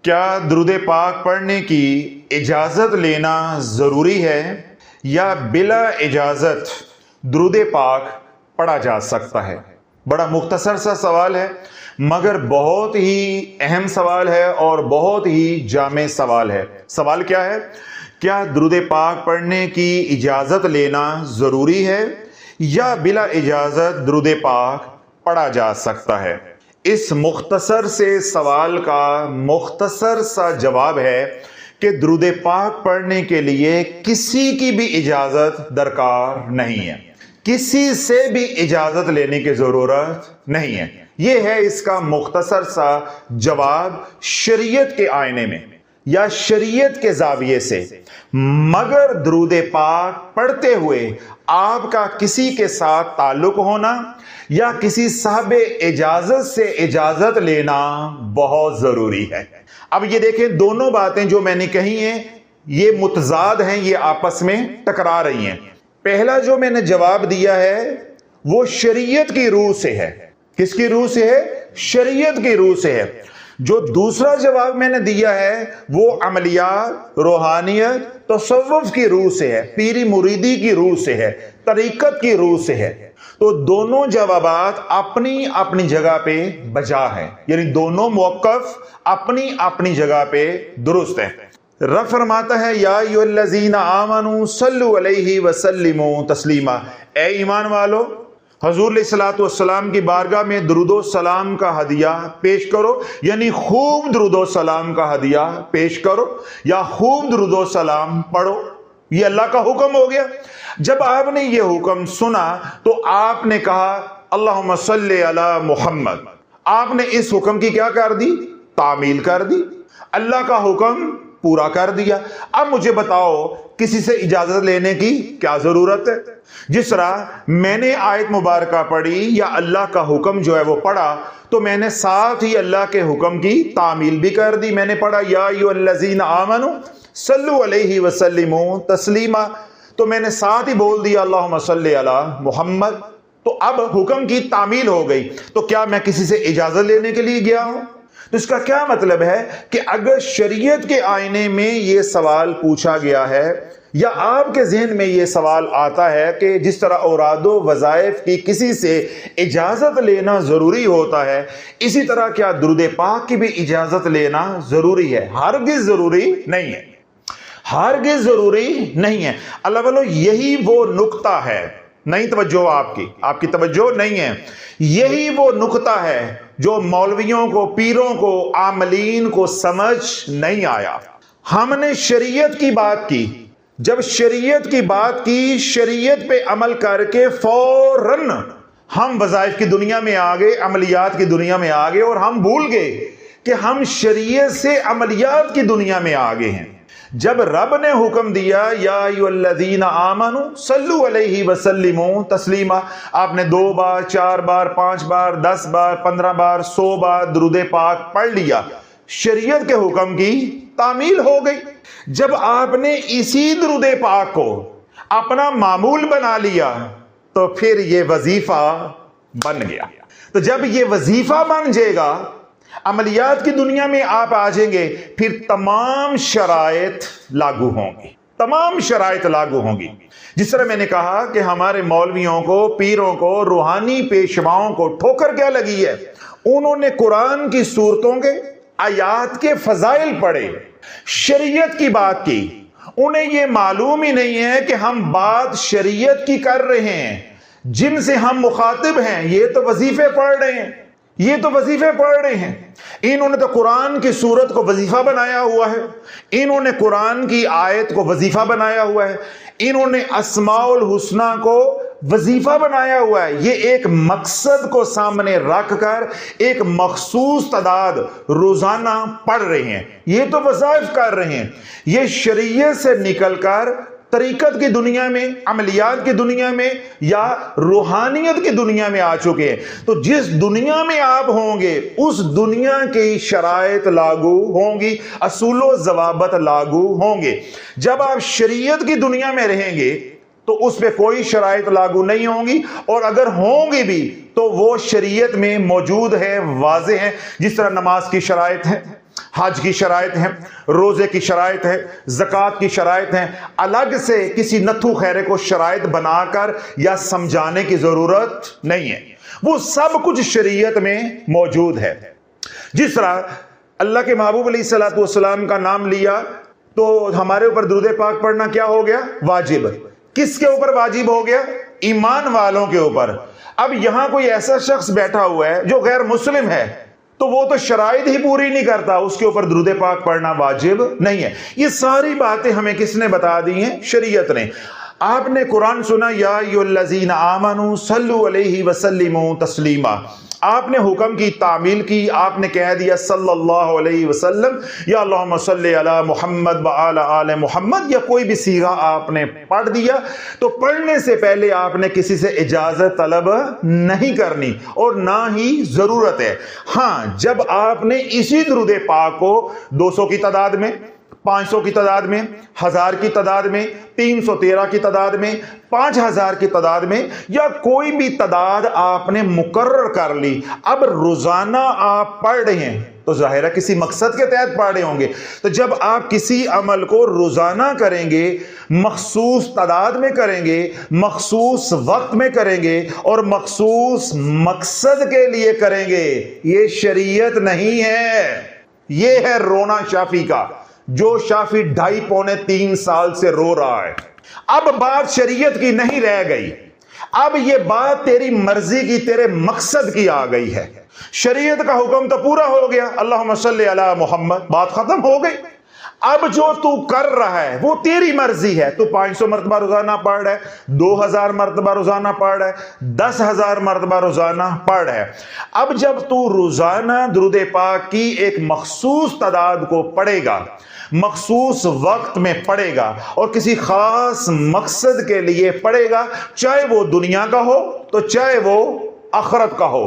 کیا درود پاک پڑھنے کی اجازت لینا ضروری ہے یا بلا اجازت درود پاک پڑھا جا سکتا ہے؟ بڑا مختصر سا سوال ہے مگر بہت ہی اہم سوال ہے اور بہت ہی جامع سوال ہے۔ سوال کیا ہے؟ کیا درود پاک پڑھنے کی اجازت لینا ضروری ہے یا بلا اجازت درود پاک پڑھا جا سکتا ہے؟ اس مختصر سے سوال کا مختصر سا جواب ہے کہ درود پاک پڑھنے کے لیے کسی کی بھی اجازت درکار نہیں ہے، کسی سے بھی اجازت لینے کی ضرورت نہیں ہے۔ یہ ہے اس کا مختصر سا جواب شریعت کے آئینے میں یا شریعت کے زاویے سے۔ مگر درود پاک پڑھتے ہوئے آپ کا کسی کے ساتھ تعلق ہونا یا کسی صاحب اجازت سے اجازت لینا بہت ضروری ہے۔ اب یہ دیکھیں، دونوں باتیں جو میں نے کہی ہیں یہ متضاد ہیں، یہ آپس میں ٹکرا رہی ہیں۔ پہلا جو میں نے جواب دیا ہے وہ شریعت کی روح سے ہے۔ کس کی روح سے ہے؟ شریعت کی روح سے ہے۔ جو دوسرا جواب میں نے دیا ہے وہ عملیات، روحانیت، تصوف کی روح سے ہے، پیری مریدی کی روح سے ہے، طریقت کی روح سے ہے۔ تو دونوں جوابات اپنی اپنی جگہ پہ بجا ہیں، یعنی دونوں موقف اپنی اپنی جگہ پہ درست ہیں۔ رب فرماتا ہے یا ایھا الذین آمنوا صلوا علیہ وسلموا تسلیما، اے ایمان والو حضور علیہ الصلوۃ والسلام کی بارگاہ میں درود و سلام کا ہدیہ پیش کرو، یعنی خوب درود و سلام کا ہدیہ پیش کرو یا خوب درود و سلام پڑھو۔ یہ اللہ کا حکم ہو گیا۔ جب آپ نے یہ حکم سنا تو آپ نے کہا اللہم صلی علی محمد۔ آپ نے اس حکم کی کیا کر دی؟ تعمیل کر دی، اللہ کا حکم پورا کر دیا۔ اب مجھے بتاؤ کسی سے اجازت لینے کی کیا ضرورت ہے؟ جس طرح میں نے آیت مبارکہ پڑھی یا اللہ کا حکم جو ہے وہ پڑھا تو میں نے ساتھ ہی اللہ کے حکم کی تعمیل بھی کر دی۔ میں نے پڑھا یا ایھا الذین آمنوا صلوا علیہ وسلموا تسلیما، تو میں نے ساتھ ہی بول دیا اللہم صلی علی محمد۔ تو اب حکم کی تعمیل ہو گئی۔ تو کیا میں کسی سے اجازت لینے کے لیے گیا ہوں؟ تو اس کا کیا مطلب ہے کہ اگر شریعت کے آئینے میں یہ سوال پوچھا گیا ہے یا آپ کے ذہن میں یہ سوال آتا ہے کہ جس طرح اوراد و وظائف کی کسی سے اجازت لینا ضروری ہوتا ہے، اسی طرح کیا درود پاک کی بھی اجازت لینا ضروری ہے؟ ہرگز ضروری نہیں ہے، ہرگز ضروری نہیں ہے۔ اللہ والو یہی وہ نقطہ ہے، نہیں توجہ آپ کی توجہ نہیں ہے، یہی وہ نقطہ ہے جو مولویوں کو، پیروں کو، عاملین کو سمجھ نہیں آیا۔ ہم نے شریعت کی بات کی، جب شریعت کی بات کی، شریعت پہ عمل کر کے فوراً ہم وظائف کی دنیا میں آ گئے، عملیات کی دنیا میں آ گئے اور ہم بھول گئے کہ ہم شریعت سے عملیات کی دنیا میں آ گئے ہیں۔ جب رب نے حکم دیا یا ایھا الذین آمنوا صلوا علیہ وسلموا تسلیما، آپ نے 2 بار، 4 بار، 5 بار، 10 بار، 15 بار، 100 بار درود پاک پڑھ لیا، شریعت کے حکم کی تعمیل ہو گئی۔ جب آپ نے اسی درود پاک کو اپنا معمول بنا لیا تو پھر یہ وظیفہ بن گیا۔ تو جب یہ وظیفہ بن جائے گا، عملیات کی دنیا میں آپ آ جائیں گے، پھر تمام شرائط لاگو ہوں گی، تمام شرائط لاگو ہوں گی۔ جس طرح میں نے کہا کہ ہمارے مولویوں کو، پیروں کو، روحانی پیشواؤں کو ٹھوکر کیا لگی ہے؟ انہوں نے قرآن کی صورتوں کے، آیات کے فضائل پڑھے، شریعت کی بات کی، انہیں یہ معلوم ہی نہیں ہے کہ ہم بات شریعت کی کر رہے ہیں، جن سے ہم مخاطب ہیں یہ تو وظیفے پڑھ رہے ہیں، یہ تو وظیفے پڑھ رہے ہیں۔ انہوں نے تو قرآن کی صورت کو وظیفہ بنایا ہوا ہے، انہوں نے قرآن کی آیت کو وظیفہ بنایا ہوا ہے، انہوں نے اسماء الحسنہ کو وظیفہ بنایا ہوا ہے۔ یہ ایک مقصد کو سامنے رکھ کر ایک مخصوص تعداد روزانہ پڑھ رہے ہیں، یہ تو وظائف کر رہے ہیں۔ یہ شریعت سے نکل کر طریقت کی دنیا میں، عملیات کی دنیا میں یا روحانیت کی دنیا میں آ چکے ہیں۔ تو جس دنیا میں آپ ہوں گے اس دنیا کی شرائط لاگو ہوں گی، اصول و ضوابط لاگو ہوں گے۔ جب آپ شریعت کی دنیا میں رہیں گے تو اس پہ کوئی شرائط لاگو نہیں ہوں گی، اور اگر ہوں گی بھی تو وہ شریعت میں موجود ہے، واضح ہے۔ جس طرح نماز کی شرائط ہے، حج کی شرائط ہیں، روزے کی شرائط ہے، زکوٰۃ کی شرائط ہیں، الگ سے کسی نتھو خیرے کو شرائط بنا کر یا سمجھانے کی ضرورت نہیں ہے، وہ سب کچھ شریعت میں موجود ہے۔ جس طرح اللہ کے محبوب علیہ الصلوۃ والسلام کا نام لیا تو ہمارے اوپر درود پاک پڑھنا کیا ہو گیا؟ واجب۔ کس کے اوپر واجب ہو گیا؟ ایمان والوں کے اوپر۔ اب یہاں کوئی ایسا شخص بیٹھا ہوا ہے جو غیر مسلم ہے تو وہ تو شرائط ہی پوری نہیں کرتا، اس کے اوپر درود پاک پڑھنا واجب نہیں ہے۔ یہ ساری باتیں ہمیں کس نے بتا دی ہیں؟ شریعت نے۔ آپ نے قرآن سنا، یا ایھا الذین آمنوا صلوا علیہ وسلموا تسلیما، آپ نے حکم کی، تعمیل کی، آپ نے کہہ دیا صلی اللہ علیہ وسلم یا اللہم صلی علی محمد وعلی آل محمد، یا کوئی بھی صیغہ آپ نے پڑھ دیا تو پڑھنے سے پہلے آپ نے کسی سے اجازت طلب نہیں کرنی اور نہ ہی ضرورت ہے۔ ہاں، جب آپ نے اسی درود پاک کو 200 کی تعداد میں، 500 کی تعداد میں، 1000 کی تعداد میں، 313 کی تعداد میں، 5000 کی تعداد میں، یا کوئی بھی تعداد آپ نے مقرر کر لی، اب روزانہ آپ پڑھ رہے ہیں تو ظاہر ہے کسی مقصد کے تحت پڑھ رہے ہوں گے۔ تو جب آپ کسی عمل کو روزانہ کریں گے، مخصوص تعداد میں کریں گے، مخصوص وقت میں کریں گے اور مخصوص مقصد کے لیے کریں گے، یہ شریعت نہیں ہے، یہ ہے رونا شافی کا، جو شافی 2.5 پونے 3 سال سے رو رہا ہے۔ اب بات شریعت کی نہیں رہ گئی، اب یہ بات تیری مرضی کی، تیرے مقصد کی آ گئی ہے۔ شریعت کا حکم تو پورا ہو گیا، اللہم صلی علی محمد، بات ختم ہو گئی۔ اب جو تو کر رہا ہے وہ تیری مرضی ہے، تو 500 مرتبہ روزانہ پڑھ رہا ہے، 2000 مرتبہ روزانہ پڑھ رہا ہے، 10,000 مرتبہ روزانہ پڑھ رہا ہے۔ اب جب تو روزانہ درود پاک کی ایک مخصوص تعداد کو پڑھے گا، مخصوص وقت میں پڑھے گا اور کسی خاص مقصد کے لیے پڑھے گا، چاہے وہ دنیا کا ہو تو چاہے وہ آخرت کا ہو،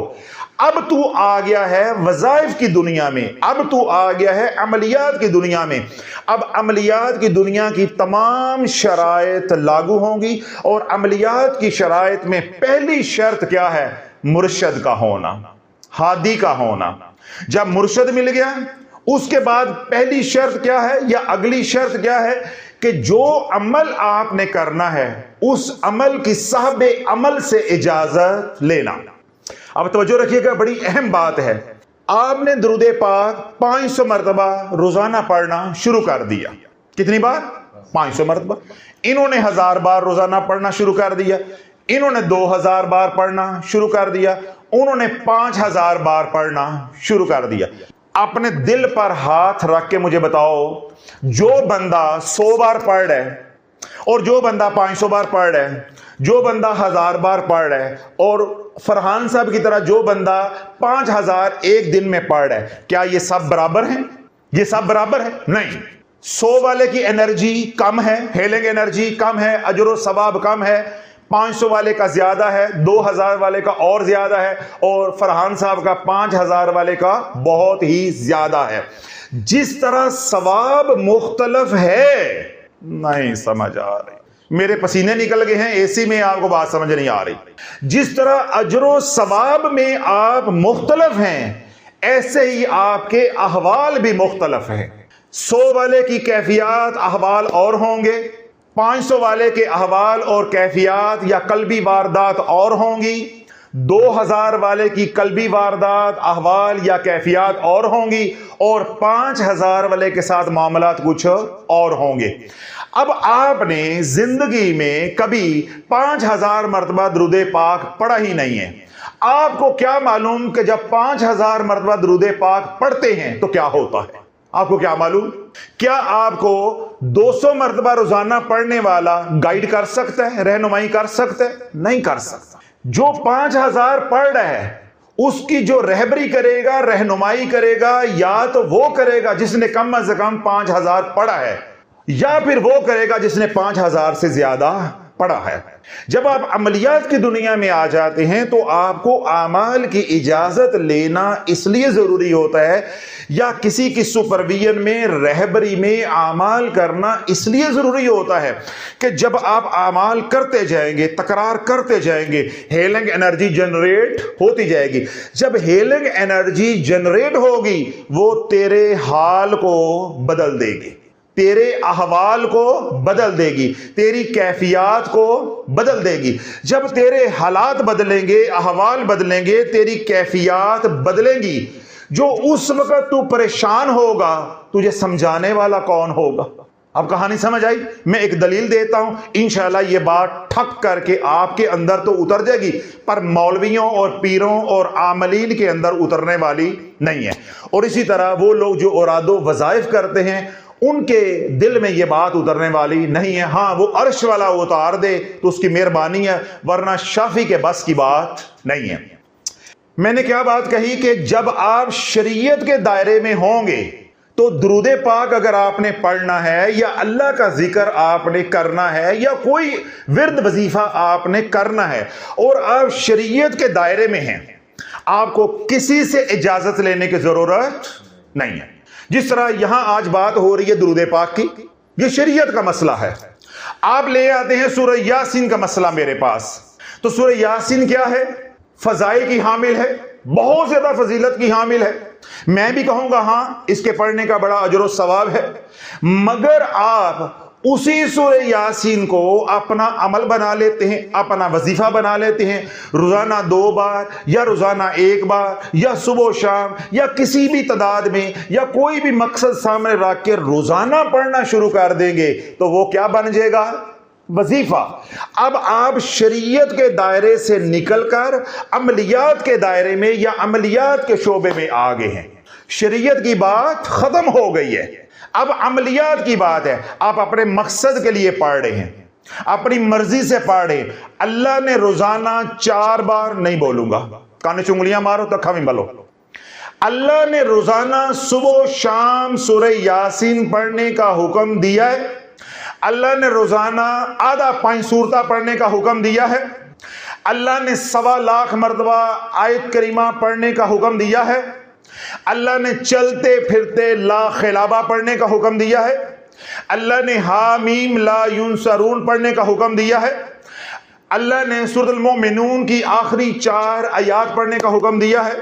اب تو آ گیا ہے وظائف کی دنیا میں، اب تو آ گیا ہے عملیات کی دنیا میں۔ اب عملیات کی دنیا کی تمام شرائط لاگو ہوں گی، اور عملیات کی شرائط میں پہلی شرط کیا ہے؟ مرشد کا ہونا، ہادی کا ہونا۔ جب مرشد مل گیا، اس کے بعد پہلی شرط کیا ہے یا اگلی شرط کیا ہے؟ کہ جو عمل آپ نے کرنا ہے اس عمل کی صاحب عمل سے اجازت لینا۔ اب توجہ رکھیے گا، بڑی اہم بات ہے۔ آپ نے درود پاک 500 مرتبہ روزانہ پڑھنا شروع کر دیا۔ کتنی بار؟ 500 مرتبہ۔ انہوں نے 1000 بار روزانہ پڑھنا شروع کر دیا، انہوں نے 2000 بار پڑھنا شروع کر دیا، انہوں نے 5000 بار پڑھنا شروع کر دیا۔ اپنے دل پر ہاتھ رکھ کے مجھے بتاؤ، جو بندہ 100 بار پڑھ رہا ہے اور جو بندہ 500 بار پڑھ رہا ہے، جو بندہ 1000 بار پڑھ رہا ہے، اور فرحان صاحب کی طرح جو بندہ 5000 ایک دن میں پڑھ رہا ہے، کیا یہ سب برابر ہیں؟ یہ سب برابر ہے؟ نہیں۔ 100 والے کی انرجی کم ہے، ہیلنگ انرجی کم ہے، اجر و ثواب کم ہے، 500 والے کا زیادہ ہے، 2000 والے کا اور زیادہ ہے، اور فرحان صاحب کا 5000 والے کا بہت ہی زیادہ ہے۔ جس طرح ثواب مختلف ہے، نہیں سمجھ آ رہی، میرے پسینے نکل گئے ہیں، اے سی میں آپ کو بات سمجھ نہیں آ رہی۔ جس طرح اجر و ثواب میں آپ مختلف ہیں، ایسے ہی آپ کے احوال بھی مختلف ہیں۔ 100 والے کی کیفیات احوال اور ہوں گے، 500 والے کے احوال اور کیفیات یا قلبی واردات اور ہوں گی، 2000 والے کی قلبی واردات، احوال یا کیفیات اور ہوں گی، اور 5000 والے کے ساتھ معاملات کچھ اور ہوں گے۔ اب آپ نے زندگی میں کبھی 5000 مرتبہ درود پاک پڑھا ہی نہیں ہے، آپ کو کیا معلوم کہ جب 5000 مرتبہ درود پاک پڑھتے ہیں تو کیا ہوتا ہے؟ آپ کو کیا معلوم؟ کیا آپ کو 200 مرتبہ روزانہ پڑھنے والا گائیڈ کر سکتا ہے، رہنمائی کر سکتا ہے؟ نہیں کر سکتا۔ جو 5000 پڑھ رہا ہے اس کی جو رہبری کرے گا، رہنمائی کرے گا، یا تو وہ کرے گا جس نے کم از کم 5000 پڑھا ہے، یا پھر وہ کرے گا جس نے 5000 سے زیادہ پڑا ہے۔ جب آپ عملیات کی دنیا میں آ جاتے ہیں تو آپ کو اعمال کی اجازت لینا اس لیے ضروری ہوتا ہے، یا کسی کی سپرویژن میں، رہبری میں اعمال کرنا اس لیے ضروری ہوتا ہے کہ جب آپ اعمال کرتے جائیں گے، تکرار کرتے جائیں گے، ہیلنگ انرجی جنریٹ ہوتی جائے گی۔ جب ہیلنگ انرجی جنریٹ ہوگی وہ تیرے حال کو بدل دے گی، تیرے احوال کو بدل دے گی، تیری کیفیات کو بدل دے گی۔ جب تیرے حالات بدلیں گے، احوال بدلیں گے، تیری کیفیات بدلیں گی، جو اس وقت تو پریشان ہوگا تجھے سمجھانے والا کون ہوگا؟ اب کہانی سمجھ آئی؟ میں ایک دلیل دیتا ہوں، انشاءاللہ یہ بات ٹھک کر کے آپ کے اندر تو اتر جائے گی، پر مولویوں اور پیروں اور عاملین کے اندر اترنے والی نہیں ہے۔ اور اسی طرح وہ لوگ جو اوراد و وظائف کرتے ہیں ان کے دل میں یہ بات اترنے والی نہیں ہے۔ ہاں وہ عرش والا اتار دے تو اس کی مہربانی ہے، ورنہ شافی کے بس کی بات نہیں ہے۔ میں نے کیا بات کہی کہ جب آپ شریعت کے دائرے میں ہوں گے تو درود پاک اگر آپ نے پڑھنا ہے، یا اللہ کا ذکر آپ نے کرنا ہے، یا کوئی ورد وظیفہ آپ نے کرنا ہے اور آپ شریعت کے دائرے میں ہیں، آپ کو کسی سے اجازت لینے کی ضرورت نہیں ہے۔ جس طرح یہاں آج بات ہو رہی ہے درود پاک کی، یہ شریعت کا مسئلہ ہے۔ آپ لے آتے ہیں سورہ یاسین کا مسئلہ میرے پاس، تو سورہ یاسین کیا ہے؟ فضائل کی حامل ہے، بہت زیادہ فضیلت کی حامل ہے۔ میں بھی کہوں گا ہاں اس کے پڑھنے کا بڑا اجر و ثواب ہے، مگر آپ اسی سورہ یاسین کو اپنا عمل بنا لیتے ہیں، اپنا وظیفہ بنا لیتے ہیں، روزانہ 2 بار یا روزانہ 1 بار یا صبح و شام یا کسی بھی تعداد میں یا کوئی بھی مقصد سامنے رکھ کے روزانہ پڑھنا شروع کر دیں گے تو وہ کیا بن جائے گا؟ وظیفہ۔ اب آپ شریعت کے دائرے سے نکل کر عملیات کے دائرے میں یا عملیات کے شعبے میں آ گئے ہیں۔ شریعت کی بات ختم ہو گئی ہے، اب عملیات کی بات ہے۔ آپ اپنے مقصد کے لیے پڑھ رہے ہیں، اپنی مرضی سے پڑھ رہے ہیں۔ اللہ نے روزانہ 4 بار نہیں بولوں گا، کان چنگلیاں مارو تو کھویں بلو۔ اللہ نے روزانہ صبح و شام سورہ یاسین پڑھنے کا حکم دیا ہے۔ اللہ نے روزانہ آدھا 5 سورتہ پڑھنے کا حکم دیا ہے۔ اللہ نے 1.25 لاکھ مرتبہ آیت کریمہ پڑھنے کا حکم دیا ہے۔ اللہ نے چلتے پھرتے لا خلابہ پڑھنے کا حکم دیا ہے۔ اللہ نے حامیم لا ینصرون پڑھنے کا حکم دیا ہے۔ اللہ نے سورۃ المؤمنون کی آخری 4 آیات پڑھنے کا حکم دیا ہے۔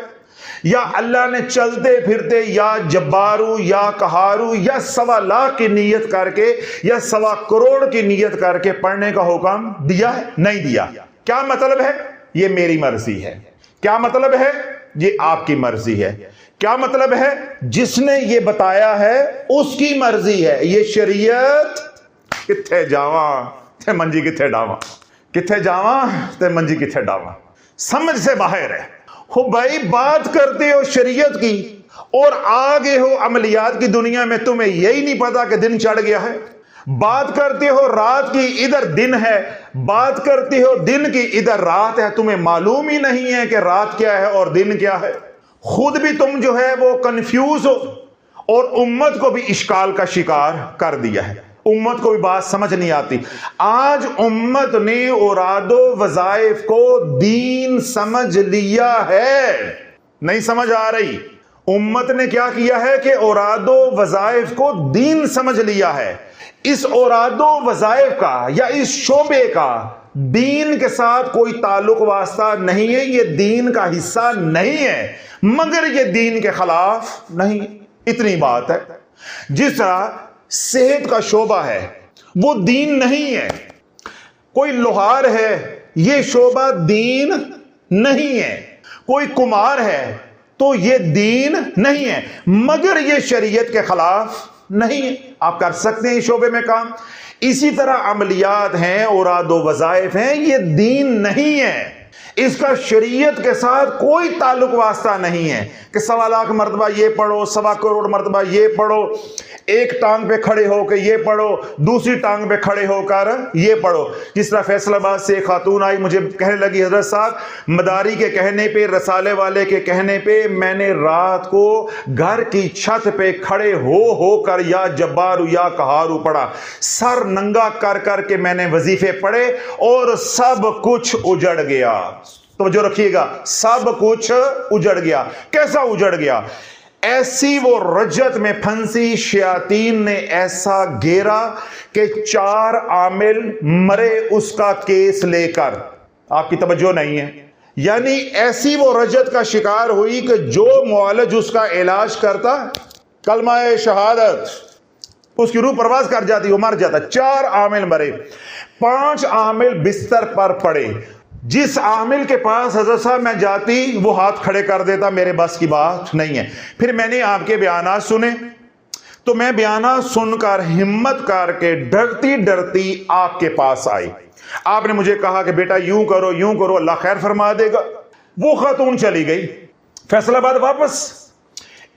یا اللہ نے چلتے پھرتے یا جبارو یا قہارو یا 1.25 لاکھ کی نیت کر کے یا 1.25 کروڑ کی نیت کر کے پڑھنے کا حکم دیا ہے؟ نہیں دیا۔ کیا مطلب ہے؟ یہ میری مرضی ہے۔ کیا مطلب ہے؟ یہ آپ کی مرضی ہے۔ کیا مطلب ہے؟ جس نے یہ بتایا ہے اس کی مرضی ہے۔ یہ شریعت کتھے جاواں تے منجی کتھے ڈاواں، کتھے جاواں تے منجی کتھے ڈاواں، سمجھ سے باہر ہے۔ ہو بھائی بات کرتے ہو شریعت کی اور آگے ہو عملیات کی دنیا میں، تمہیں یہی نہیں پتا کہ دن چڑھ گیا ہے۔ بات کرتے ہو رات کی، ادھر دن ہے، بات کرتے ہو دن کی، ادھر رات ہے، تمہیں معلوم ہی نہیں ہے کہ رات کیا ہے اور دن کیا ہے۔ خود بھی تم جو ہے وہ کنفیوز ہو اور امت کو بھی اشکال کا شکار کر دیا ہے۔ امت کو بھی بات سمجھ نہیں آتی۔ آج امت نے اوراد و وظائف کو دین سمجھ لیا ہے، نہیں سمجھ آ رہی۔ امت نے کیا کیا ہے کہ اوراد و وظائف کو دین سمجھ لیا ہے۔ اس اوراد و وظائف کا یا اس شعبے کا دین کے ساتھ کوئی تعلق واسطہ نہیں ہے، یہ دین کا حصہ نہیں ہے، مگر یہ دین کے خلاف نہیں، اتنی بات ہے۔ جس طرح صحت کا شعبہ ہے وہ دین نہیں ہے، کوئی لوہار ہے یہ شعبہ دین نہیں ہے، کوئی کمار ہے تو یہ دین نہیں ہے، مگر یہ شریعت کے خلاف نہیں ہے، آپ کر سکتے ہیں اس شعبے میں کام۔ اسی طرح عملیات ہیں، اوراد و وظائف ہیں، یہ دین نہیں ہے، اس کا شریعت کے ساتھ کوئی تعلق واسطہ نہیں ہے کہ 1.25 لاکھ مرتبہ یہ پڑھو، 1.25 کروڑ مرتبہ یہ پڑھو۔ ایک ٹانگ پہ کھڑے ہو کے یہ پڑھو، دوسری ٹانگ پہ کھڑے ہو کر یہ پڑھو. جس طرح فیصل آباد سے ایک خاتون آئی، مجھے کہنے لگی حضرت صاحب مداری کے کہنے پہ، رسالے والے کے کہنے پہ میں نے رات کو گھر کی چھت پہ کھڑے ہو کر یا جبارو یا قہارو پڑھا، سر ننگا کر کر کے میں نے وظیفے پڑھے اور سب کچھ اجڑ گیا. توجہ رکھیے گا، سب کچھ اجڑ گیا. کیسا اجڑ گیا؟ ایسی وہ رجت میں پھنسی، شیاطین نے ایسا گھیرا کہ 4 عامل مرے اس کا کیس لے کر. آپ کی توجہ نہیں ہے. یعنی ایسی وہ رجت کا شکار ہوئی کہ جو معالج اس کا علاج کرتا، کلمہ شہادت، اس کی روح پرواز کر جاتی، وہ مر جاتا. 4 عامل مرے، 5 عامل بستر پر پڑے. جس عامل کے پاس حضرت صاحب میں جاتی وہ ہاتھ کھڑے کر دیتا، میرے بس کی بات نہیں ہے. پھر میں نے آپ کے بیانات سنے تو میں بیانات سن کر ہمت کر کے ڈرتی ڈرتی آپ کے پاس آئی. آپ نے مجھے کہا کہ بیٹا یوں کرو، اللہ خیر فرما دے گا. وہ خاتون چلی گئی فیصل آباد واپس.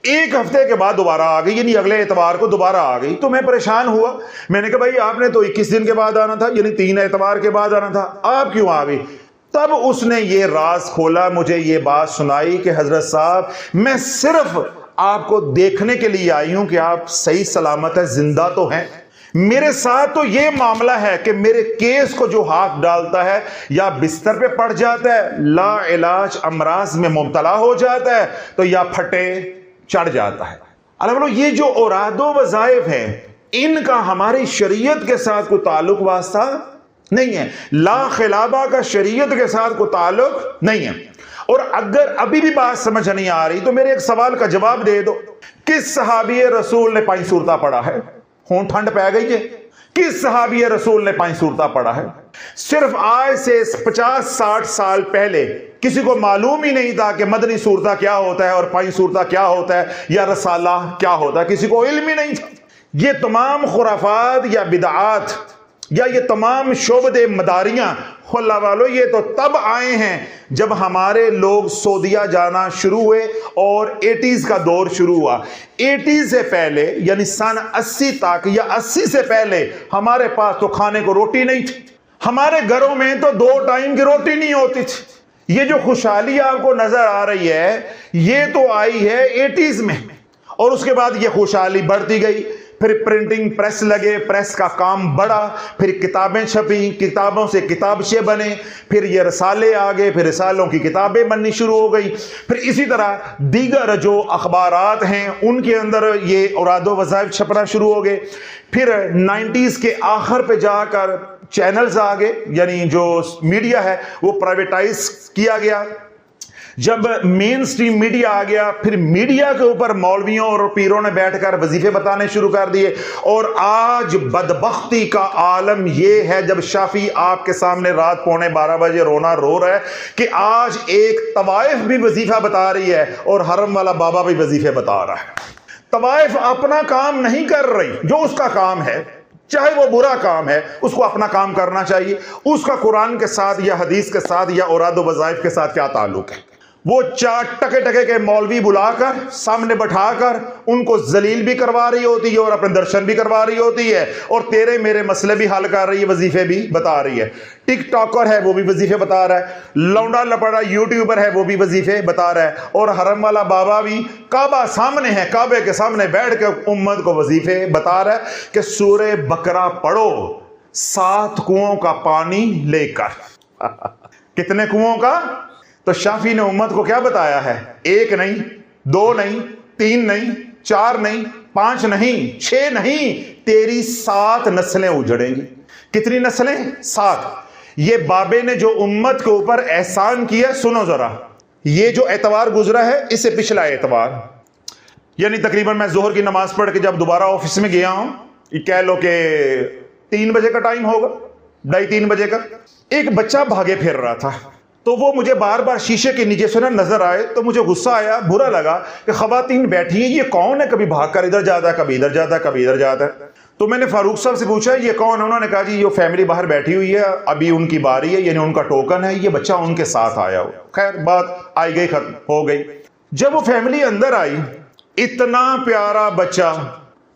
1 ہفتے کے بعد دوبارہ آ گئی، یعنی اگلے اتوار کو دوبارہ آ گئی. تو میں پریشان ہوا. میں نے کہا بھائی آپ نے تو 21 دن کے بعد آنا تھا، یعنی 3 اتوار کے بعد آنا تھا، آپ کیوں آ گئی؟ تب اس نے یہ راز کھولا، مجھے یہ بات سنائی کہ حضرت صاحب میں صرف آپ کو دیکھنے کے لیے آئی ہوں کہ آپ صحیح سلامت ہے، زندہ تو ہیں. میرے ساتھ تو یہ معاملہ ہے کہ میرے کیس کو جو ہاتھ ڈالتا ہے یا بستر پہ پڑ جاتا ہے، لا علاج امراض میں مبتلا ہو جاتا ہے، تو یا پھٹے چڑھ جاتا ہے. البتہ یہ جو اوراد و وظائف ہیں ان کا ہماری شریعت کے ساتھ کوئی تعلق واسطہ نہیں ہے. لا خلابہ کا شریعت کے ساتھ کوئی تعلق نہیں ہے. اور اگر ابھی بھی بات سمجھ نہیں آ رہی تو میرے ایک سوال کا جواب دے دو. کس صحابی رسول نے 5 سورتہ پڑھا ہے؟ ہون ٹھنڈ پہ گئی ہے. کس صحابی رسول نے 5 سورتہ پڑھا ہے؟ صرف آج سے 50-60 سال پہلے کسی کو معلوم ہی نہیں تھا کہ مدنی سورتہ کیا ہوتا ہے اور 5 سورتہ کیا ہوتا ہے یا رسالہ کیا ہوتا ہے. کسی کو علم ہی نہیں تھا. یہ تمام خرافات یا بدعات یا یہ تمام شعبد مداریاں اللہ والو یہ تو تب آئے ہیں جب ہمارے لوگ سعودیہ جانا شروع ہوئے اور 80s کا دور شروع ہوا. 80 سے پہلے یعنی سن 80 تک یا 80 سے پہلے ہمارے پاس تو کھانے کو روٹی نہیں تھی. ہمارے گھروں میں تو 2 ٹائم کی روٹی نہیں ہوتی تھی. یہ جو خوشحالی آپ کو نظر آ رہی ہے یہ تو آئی ہے 80s میں، اور اس کے بعد یہ خوشحالی بڑھتی گئی. پھر پرنٹنگ پریس لگے، پریس کا کام بڑھا، پھر کتابیں چھپی، کتابوں سے کتابچے بنے، پھر یہ رسالے آگے، پھر رسالوں کی کتابیں بننی شروع ہو گئی. پھر اسی طرح دیگر جو اخبارات ہیں ان کے اندر یہ اوراد و وظائف چھپنا شروع ہو گئے. پھر 90s کے آخر پہ جا کر چینلز آگے، یعنی جو میڈیا ہے وہ پرائیویٹائز کیا گیا. جب مین سٹریم میڈیا آ گیا پھر میڈیا کے اوپر مولویوں اور پیروں نے بیٹھ کر وظیفے بتانے شروع کر دیے. اور آج بدبختی کا عالم یہ ہے جب شافی آپ کے سامنے رات 11:45 بجے رونا رو رہا ہے کہ آج ایک طوائف بھی وظیفہ بتا رہی ہے اور حرم والا بابا بھی وظیفے بتا رہا ہے. طوائف اپنا کام نہیں کر رہی، جو اس کا کام ہے چاہے وہ برا کام ہے اس کو اپنا کام کرنا چاہیے. اس کا قرآن کے ساتھ یا حدیث کے ساتھ یا اوراد و وظائف کے ساتھ کیا تعلق ہے؟ وہ 4 ٹکے کے مولوی بلا کر سامنے بٹھا کر ان کو ذلیل بھی کروا رہی ہوتی ہے اور اپنے درشن بھی کروا رہی ہوتی ہے اور تیرے میرے مسئلے بھی حل کر رہی ہے، وظیفے بھی بتا رہی ہے. ٹک ٹاکر ہے وہ بھی وظیفے بتا رہا ہے، لونڈا لپڑا یوٹیوبر ہے وہ بھی وظیفے بتا رہا ہے، اور حرم والا بابا بھی کعبہ سامنے ہے، کعبے کے سامنے بیٹھ کے امت کو وظیفے بتا رہا ہے کہ سورہ بقرہ پڑھو 7 کنووں کا پانی لے کر. کتنے کنووں کا؟ تو شافی نے امت کو کیا بتایا ہے؟ 1 نہیں، 2 نہیں، 3 نہیں، 4 نہیں، 5 نہیں، 6 نہیں، تیری 7 نسلیں اجڑیں گی. کتنی نسلیں؟ 7. یہ بابے نے جو امت کے اوپر احسان کیا، سنو ذرا. یہ جو اتوار گزرا ہے اس سے پچھلا اتوار، یعنی تقریباً میں ظہر کی نماز پڑھ کے جب دوبارہ آفس میں گیا ہوں، یہ کہہ لو کہ 3 بجے کا ٹائم ہوگا، 2:30-3 بجے کا. ایک بچہ بھاگے پھر رہا تھا تو وہ مجھے بار بار شیشے کے نیچے سے نظر آئے تو مجھے غصہ آیا، برا لگا کہ خواتین بیٹھی ہیں، یہ کون ہے؟ کبھی بھاگ کر ادھر جاتا ہے، کبھی ادھر جاتا ہے، کبھی ادھر جاتا ہے. تو میں نے فاروق صاحب سے پوچھا یہ کون ہے؟ انہوں نے کہا جی یہ فیملی باہر بیٹھی ہوئی ہے، ابھی ان کی باری ہے، یعنی ان کا ٹوکن ہے، یہ بچہ ان کے ساتھ آیا ہو. خیر بات آئی گئی، ختم ہو گئی. جب وہ فیملی اندر آئی، اتنا پیارا بچہ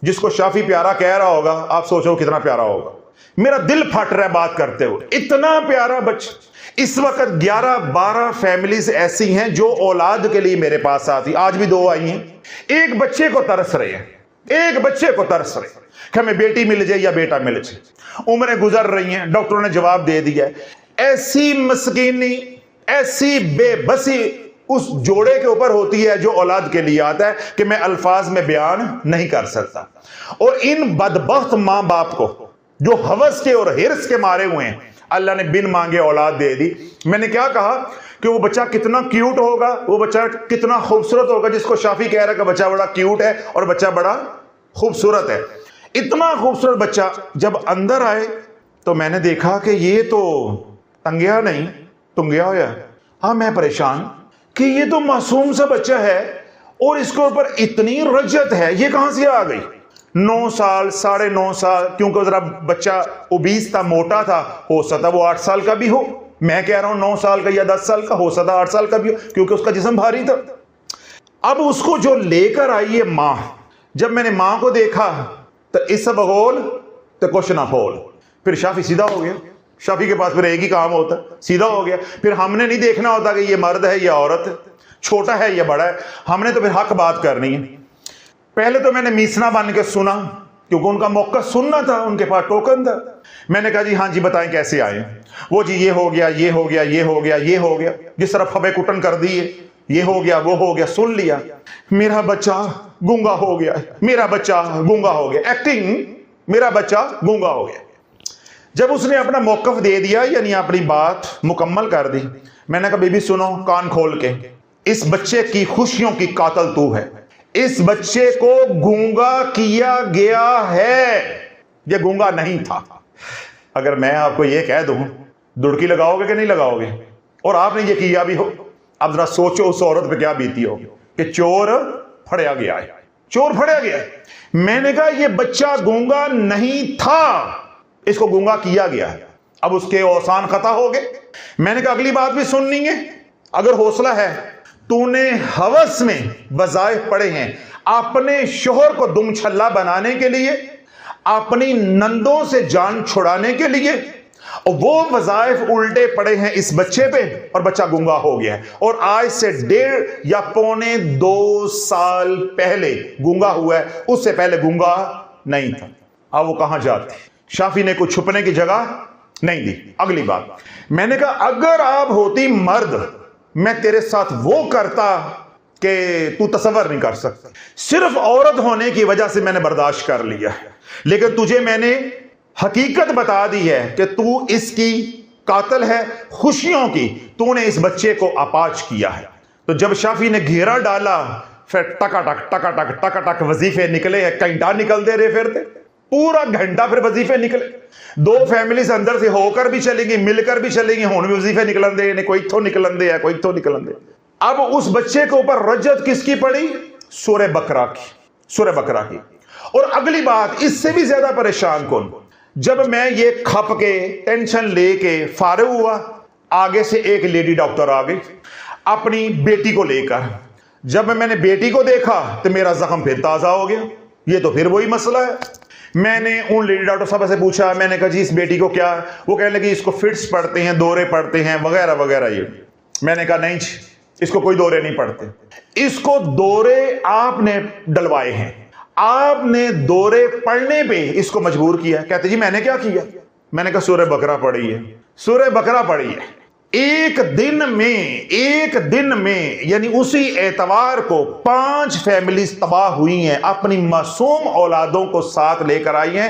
جس کو شافی پیارا کہہ رہا ہوگا آپ سوچو کتنا پیارا ہوگا. میرا دل پھٹ رہا ہے بات کرتے ہوئے, اتنا پیارا بچہ. اس وقت 11-12 فیملیز ایسی ہیں جو اولاد کے لیے میرے پاس آتی, آج بھی 2 آئی ہیں, ایک بچے کو ترس رہے ہیں, ایک بچے کو ترس رہے ہیں کہ ہمیں بیٹی مل جائے یا بیٹا مل جائے. عمریں گزر رہی ہیں, ڈاکٹروں نے جواب دے دیا ہے. ایسی مسکینی, ایسی بے بسی اس جوڑے کے اوپر ہوتی ہے جو اولاد کے لیے آتا ہے کہ میں الفاظ میں بیان نہیں کر سکتا. اور ان بدبخت ماں باپ کو جو ہوس کے اور ہرس کے مارے ہوئے ہیں, اللہ نے بن مانگے اولاد دے دی. میں نے کیا کہا کہ وہ بچہ کتنا کیوٹ ہوگا, وہ بچہ کتنا خوبصورت ہوگا جس کو شافی کہہ رہا ہے کہ بچہ بڑا کیوٹ ہے اور بچہ بڑا خوبصورت ہے. اتنا خوبصورت بچہ جب اندر آئے تو میں نے دیکھا کہ یہ تو تنگیا نہیں تنگیا ہوا. ہاں میں پریشان کہ یہ تو معصوم سا بچہ ہے اور اس کے اوپر اتنی رجت ہے, یہ کہاں سے آ گئی؟ 9 سال 9.5 سال, کیونکہ ذرا بچہ اوبیس تھا, موٹا تھا, ہو سکتا وہ 8 سال کا بھی ہو. میں کہہ رہا ہوں 9 سال کا یا 10 سال کا, ہو سکتا 8 سال کا بھی ہو کیونکہ اس کا جسم بھاری تھا. اب اس کو جو لے کر آئی ہے ماں, جب میں نے ماں کو دیکھا تو اس بغول تو کچھ نہ پھول. پھر شافی سیدھا ہو گیا. شافی کے پاس پھر ایک ہی کام ہوتا ہے, سیدھا ہو گیا. پھر ہم نے نہیں دیکھنا ہوتا کہ یہ مرد ہے یا عورت ہے, چھوٹا ہے یا بڑا ہے, ہم نے تو پھر حق بات کرنی ہے. پہلے تو میں نے میسنا بن کے سنا کیونکہ ان کا موقع سننا تھا, ان کے پاس ٹوکن تھا. میں نے کہا جی ہاں جی بتائیں کیسے آئے. وہ جی یہ ہو گیا, یہ ہو گیا, یہ ہو گیا, یہ ہو گیا, جس طرح پھبے کٹن کر دیے, یہ ہو گیا, وہ ہو گیا, سن لیا. میرا بچہ گونگا ہو گیا, میرا بچہ گونگا ہو گیا, ایکٹنگ, میرا بچہ گونگا ہو گیا. جب اس نے اپنا موقف دے دیا, یعنی اپنی بات مکمل کر دی, میں نے کہا بی بی سنو کان کھول کے, اس بچے کی خوشیوں کی قاتل تو ہے. اس بچے کو گونگا کیا گیا ہے, یہ گونگا نہیں تھا. اگر میں آپ کو یہ کہہ دوں دڑکی لگاؤ گے کہ نہیں لگاؤ گے, اور آپ نے یہ کیا بھی ہو, اب ذرا سوچو اس عورت پہ کیا بیتی ہو کہ چور پھڑیا گیا ہے, چور پھڑیا گیا ہے. میں نے کہا یہ بچہ گونگا نہیں تھا, اس کو گونگا کیا گیا ہے. اب اس کے اوسان خطا ہو گئے. میں نے کہا اگلی بات بھی سننی ہے, اگر حوصلہ ہے تو نے ہوس میں وظائف پڑھے ہیں اپنے شوہر کو دم چھلا بنانے کے لیے, اپنی نندوں سے جان چھڑانے کے لیے, اور وہ وظائف الٹے پڑے ہیں اس بچے پہ اور بچہ گونگا ہو گیا ہے. اور آج سے 1.5 یا 2.25 سال پہلے گونگا ہوا ہے, اس سے پہلے گونگا نہیں تھا. اب وہ کہاں جاتے؟ شافی نے کچھ چھپنے کی جگہ نہیں دی. اگلی بات میں نے کہا اگر آپ ہوتی مرد میں تیرے ساتھ وہ کرتا کہ تو تصور نہیں کر سکتا. صرف عورت ہونے کی وجہ سے میں نے برداشت کر لیا, لیکن تجھے میں نے حقیقت بتا دی ہے کہ تو اس کی قاتل ہے خوشیوں کی, تو نے اس بچے کو اپاچ کیا ہے. تو جب شافی نے گھیرا ڈالا پھر ٹکا ٹک ٹکا ٹک ٹکا ٹک وظیفے نکلے, گھنٹہ نکلتے رہے پھرتے, پورا گھنٹہ پھر وظیفے نکلے. 2 فیملیز اندر سے ہو کر بھی چلیں گی, مل کر بھی چلیں گی, ہون بھی وظیفے نکلن دے, کوئی تھو نکلن دے, کوئی تھو نکلن دے. اب اس بچے کے اوپر رجت کس کی پڑی؟ سورہ بقرہ کی, سورہ بقرہ کی. اور اگلی بات اس سے بھی زیادہ پریشان کون, جب میں یہ کھپ کے ٹینشن لے کے فارغ ہوا, آگے سے ایک لیڈی ڈاکٹر آ گئی اپنی بیٹی کو لے کر. جب میں نے بیٹی کو دیکھا تو میرا زخم پھر تازہ ہو گیا. یہ تو پھر وہی مسئلہ ہے. میں نے ان لیڈی ڈاکٹر صاحب سے پوچھا, میں نے کہا جی اس بیٹی کو کیا, وہ کہنے لگی اس کو فٹس پڑتے ہیں, دورے پڑتے ہیں وغیرہ وغیرہ. یہ میں نے کہا نہیں جی اس کو کوئی دورے نہیں پڑتے, اس کو دورے آپ نے ڈلوائے ہیں, آپ نے دورے پڑھنے پہ اس کو مجبور کیا. کہتے جی میں نے کیا کیا؟ میں نے کہا سورہ بقرہ پڑھی ہے, سورہ بقرہ پڑھی ہے. ایک دن میں یعنی اسی اتوار کو 5 فیملیز تباہ ہوئی ہیں, اپنی معصوم اولادوں کو ساتھ لے کر آئی ہیں.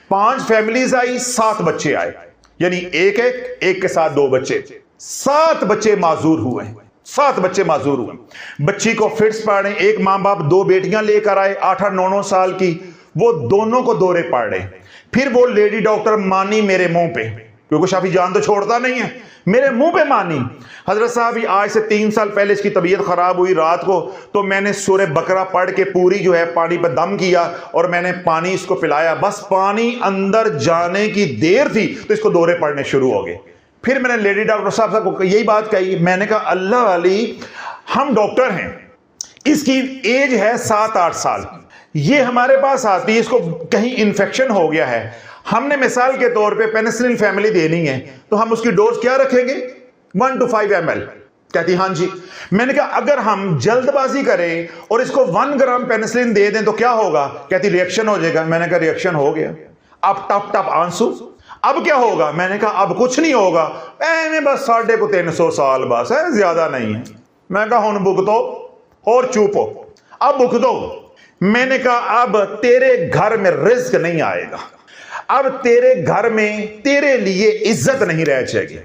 5 فیملیز آئی, 7 بچے آئے, یعنی ایک کے ساتھ 2 بچے, 7 بچے معذور ہوئے ہیں, 7 بچے معذور ہوئے. بچی کو فٹس پڑھ رہے ہیں, ایک ماں باپ 2 بیٹیاں لے کر آئے 8-9 سال کی, وہ دونوں کو دورے پڑھ رہے. پھر وہ لیڈی ڈاکٹر مانی میرے منہ پہ, کیونکہ شافی جان تو چھوڑتا نہیں ہے, میرے منہ پہ مانی. حضرت صاحب آج سے 3 سال پہلے اس کی طبیعت خراب ہوئی رات کو, تو میں نے سورہ بقرہ پڑھ کے پوری جو ہے پانی پہ دم کیا اور میں نے پانی اس کو پلایا. بس پانی اندر جانے کی دیر تھی تو اس کو دورے پڑنے شروع ہو گئے. پھر میں نے لیڈی ڈاکٹر صاحب کو یہی بات کہی, میں نے کہا اللہ علی ہم ڈاکٹر ہیں, اس کی ایج ہے 7-8 سال, یہ ہمارے پاس آتی ہے، اس کو کہیں انفیکشن ہو گیا ہے، ہم نے مثال کے طور پہ پینسلن فیملی دینی ہے تو ہم اس کی ڈوز کیا رکھیں گے؟ 1 to 5 ml. کہتی ہاں جی. میں نے کہا اگر ہم جلد بازی کریں اور اس کو 1 گرام پینسلن دے دیں تو کیا ہوگا؟ کہتی ریئیکشن ہو جائے گا. میں نے کہا ریئیکشن ہو گیا. اب ٹپ ٹپ آنسو. اب کیا ہوگا؟ میں نے کہا اب کچھ نہیں ہوگا، بس 350 سال بس ہے، زیادہ نہیں ہے. میں نے کہا ہن بھگتو اور چوپ ہو، اب بھگتو. میں نے کہا اب تیرے گھر میں رزق نہیں آئے گا، اب تیرے گھر میں تیرے لیے عزت نہیں رہ جائے گی،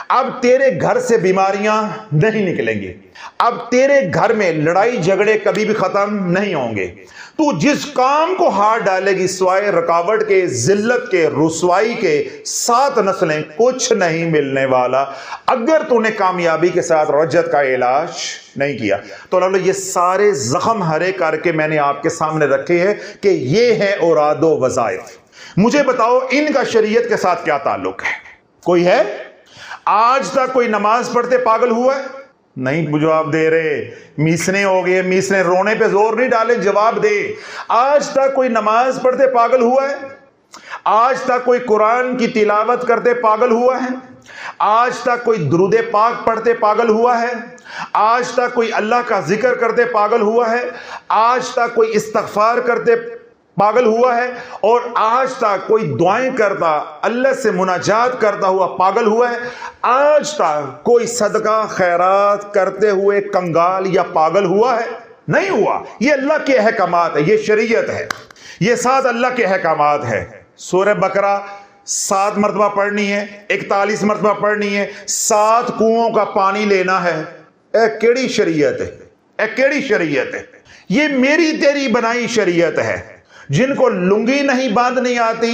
اب تیرے گھر سے بیماریاں نہیں نکلیں گی، اب تیرے گھر میں لڑائی جھگڑے کبھی بھی ختم نہیں ہوں گے. تو جس کام کو ہاتھ ڈالے گی سوائے رکاوٹ کے، ذلت کے، رسوائی کے، 7 نسلیں کچھ نہیں ملنے والا اگر تو نے کامیابی کے ساتھ رجت کا علاج نہیں کیا. تو اللہ یہ سارے زخم ہرے کر کے میں نے آپ کے سامنے رکھے ہیں کہ یہ ہے اوراد و وظائف. مجھے بتاؤ ان کا شریعت کے ساتھ کیا تعلق ہے؟ کوئی ہے؟ آج تک کوئی نماز پڑھتے پاگل ہوا ہے؟ نہیں جواب دے رہے، میسنے ہو گئے، میسنے رونے پہ زور نہیں ڈالے، جواب دے. آج تک کوئی نماز پڑھتے پاگل ہوا ہے؟ آج تک کوئی قرآن کی تلاوت کرتے پاگل ہوا ہے؟ آج تک کوئی درود پاک پڑھتے پاگل ہوا ہے؟ آج تک کوئی اللہ کا ذکر کرتے پاگل ہوا ہے؟ آج تک کوئی استغفار کرتے پاگل ہوا ہے؟ اور آج تک کوئی دعائیں کرتا، اللہ سے مناجات کرتا ہوا پاگل ہوا ہے؟ آج تک کوئی صدقہ خیرات کرتے ہوئے کنگال یا پاگل ہوا ہے؟ نہیں ہوا. یہ اللہ کے احکامات ہے، یہ شریعت ہے، یہ 7 اللہ کے احکامات ہے. سورہ بقرہ 7 مرتبہ پڑھنی ہے، 41 مرتبہ پڑھنی ہے، 7 کنووں کا پانی لینا ہے. اے کیڑی شریعت ہے؟ اے کیڑی شریعت ہے؟ یہ میری تیری بنائی شریعت ہے. جن کو لنگی نہیں باندھنی آتی،